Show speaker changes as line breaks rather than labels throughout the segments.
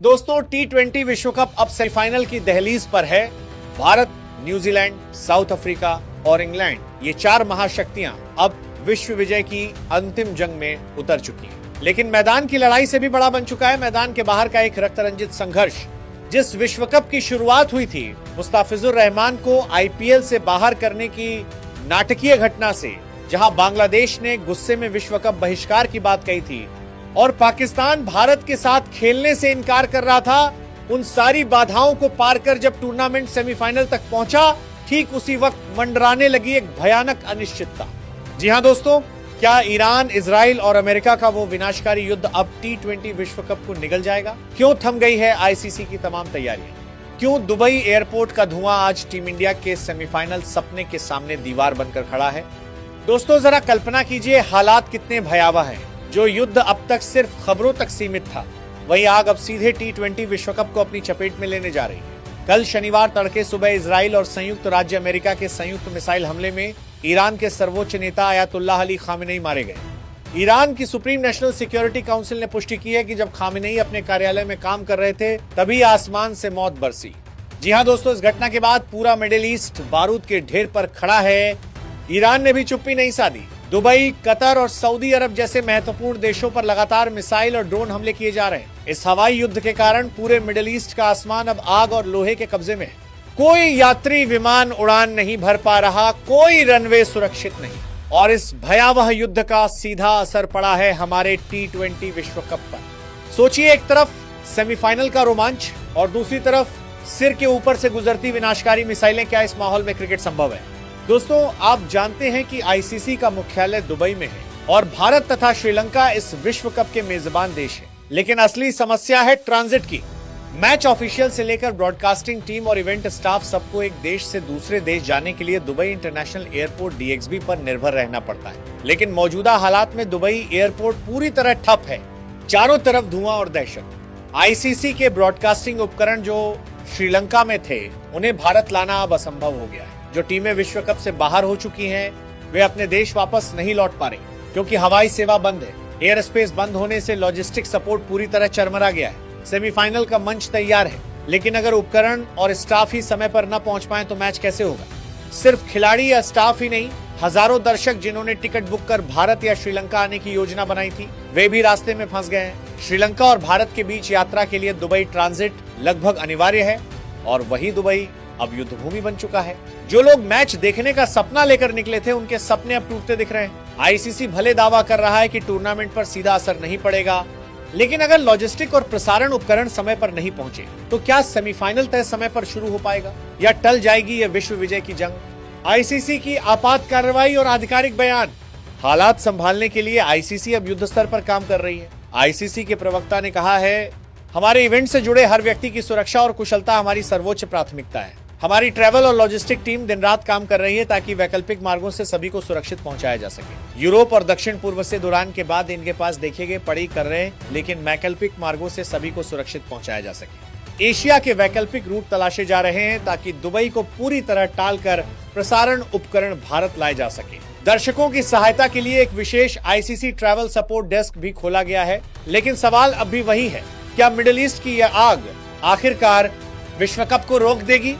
दोस्तों T20 विश्व cup अब सेमीफाइनल की दहलीज पर है। भारत, न्यूजीलैंड, साउथ अफ्रीका और इंग्लैंड ये चार महाशक्तियां अब विश्व विजय की अंतिम जंग में उतर चुकी हैं। लेकिन मैदान की लड़ाई से भी बड़ा बन चुका है मैदान के बाहर का एक रक्तरंजित संघर्ष। जिस विश्व कप की शुरुआत हुई थी मुस्ताफिजुर रहमान को आईपीएल से बाहर करने की नाटकीय घटना से, जहां बांग्लादेश ने गुस्से में विश्व कप बहिष्कार की बात कही थी और पाकिस्तान भारत के साथ खेलने से इनकार कर रहा था, उन सारी बाधाओं को पार कर जब टूर्नामेंट सेमीफाइनल तक पहुंचा, ठीक उसी वक्त मंडराने लगी एक भयानक अनिश्चितता। जी हां दोस्तों, क्या ईरान, इजराइल और अमेरिका का वो विनाशकारी युद्ध अब T20 विश्व कप को निगल जाएगा? क्यों थम गई है आईसीसी की तमाम तैयारियां? क्यों दुबई एयरपोर्ट का धुआं आज टीम इंडिया के सेमीफाइनल सपने के सामने दीवार बनकर खड़ा है? दोस्तों जरा कल्पना कीजिए हालात कितने भयावह हैं। जो युद्ध अब तक सिर्फ खबरों तक सीमित था, वही आग अब सीधे T20 विश्व कप को अपनी चपेट में लेने जा रही है। कल शनिवार तड़के सुबह इजराइल और संयुक्त राज्य अमेरिका के संयुक्त मिसाइल हमले में ईरान के सर्वोच्च नेता अयातुल्लाह अली खामेनेई मारे गए। ईरान की सुप्रीम नेशनल सिक्योरिटी काउंसिल ने पुष्टि की है कि जब खामेनेई अपने कार्यालय में काम कर रहे थे तभी आसमान से मौत बरसी। जी हां दोस्तों, इस घटना के बाद पूरा मिडिल ईस्ट बारूद के ढेर पर खड़ा है। ईरान ने भी चुप्पी नहीं साधी। दुबई, कतर और सऊदी अरब जैसे महत्वपूर्ण देशों पर लगातार मिसाइल और ड्रोन हमले किए जा रहे हैं। इस हवाई युद्ध के कारण पूरे मिडिल ईस्ट का आसमान अब आग और लोहे के कब्जे में है। कोई यात्री विमान उड़ान नहीं भर पा रहा, कोई रनवे सुरक्षित नहीं, और इस भयावह युद्ध का सीधा असर पड़ा है हमारे T20 विश्व कप पर। सोचिए, एक तरफ सेमीफाइनल का रोमांच और दूसरी तरफ सिर के ऊपर से गुजरती विनाशकारी मिसाइलें। क्या इस माहौल में क्रिकेट संभव है? दोस्तों आप जानते हैं कि आईसीसी का मुख्यालय दुबई में है और भारत तथा श्रीलंका इस विश्व कप के मेजबान देश है। लेकिन असली समस्या है ट्रांजिट की। मैच ऑफिशियल से लेकर ब्रॉडकास्टिंग टीम और इवेंट स्टाफ सबको एक देश से दूसरे देश जाने के लिए दुबई इंटरनेशनल एयरपोर्ट DXB पर निर्भर रहना पड़ता है। लेकिन मौजूदा हालात में दुबई एयरपोर्ट पूरी तरह ठप है। चारों तरफ धुआं और दहशत। आईसीसी के ब्रॉडकास्टिंग उपकरण जो श्रीलंका में थे, उन्हें भारत लाना अब असंभव हो गया है। जो टीमें विश्व कप से बाहर हो चुकी हैं, वे अपने देश वापस नहीं लौट पा रही क्योंकि हवाई सेवा बंद है। एयर स्पेस बंद होने से लॉजिस्टिक सपोर्ट पूरी तरह चरमरा गया है। सेमीफाइनल का मंच तैयार है, लेकिन अगर उपकरण और स्टाफ ही समय पर न पहुंच पाए तो मैच कैसे होगा? सिर्फ खिलाड़ी या स्टाफ ही नहीं, हजारों दर्शक जिन्होंने टिकट बुक कर भारत या श्रीलंका आने की योजना बनाई थी, वे भी रास्ते में फंस गए हैं। श्रीलंका और भारत के बीच यात्रा के लिए दुबई ट्रांजिट लगभग अनिवार्य है और वही दुबई अब युद्ध भूमि बन चुका है। जो लोग मैच देखने का सपना लेकर निकले थे, उनके सपने अब टूटते दिख रहे हैं। आईसीसी भले दावा कर रहा है कि टूर्नामेंट पर सीधा असर नहीं पड़ेगा, लेकिन अगर लॉजिस्टिक और प्रसारण उपकरण समय पर नहीं पहुंचे तो क्या सेमीफाइनल तय समय पर शुरू हो पाएगा या टल जाएगी यह विश्व विजय की जंग? आईसीसी की आपात कार्रवाई और आधिकारिक बयान। हालात संभालने के लिए आईसीसी अब युद्ध स्तर पर काम कर रही है। आईसीसी के प्रवक्ता ने कहा है, हमारे इवेंट से जुड़े हर व्यक्ति की सुरक्षा और कुशलता हमारी सर्वोच्च प्राथमिकता है। हमारी ट्रैवल और लॉजिस्टिक टीम दिन रात काम कर रही है ताकि वैकल्पिक मार्गों से सभी को सुरक्षित पहुंचाया जा सके। यूरोप और दक्षिण पूर्व से उड़ान के बाद इनके पास देखे गए पड़ी कर रहे हैं, लेकिन वैकल्पिक मार्गों से सभी को सुरक्षित पहुंचाया जा सके। एशिया के वैकल्पिक रूट तलाशे जा रहे हैं ताकि दुबई को पूरी तरह टालकर प्रसारण उपकरण भारत लाए जा सके। दर्शकों की सहायता के लिए एक विशेष आईसीसी ट्रैवल सपोर्ट डेस्क भी खोला गया है। लेकिन सवाल अब भी वही है, क्या मिडिल ईस्ट की यह आग आखिरकार विश्व कप को रोक देगी?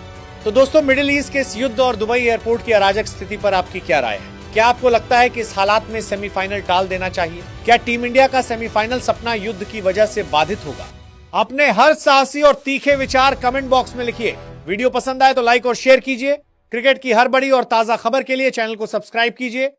तो दोस्तों, मिडिल ईस्ट के इस युद्ध और दुबई एयरपोर्ट की अराजक स्थिति पर आपकी क्या राय है? क्या आपको लगता है कि इस हालात में सेमीफाइनल टाल देना चाहिए? क्या टीम इंडिया का सेमीफाइनल सपना युद्ध की वजह से बाधित होगा? अपने हर साहसी और तीखे विचार कमेंट बॉक्स में लिखिए। वीडियो पसंद आए तो लाइक और शेयर कीजिए। क्रिकेट की हर बड़ी और ताजा खबर के लिए चैनल को सब्सक्राइब कीजिए।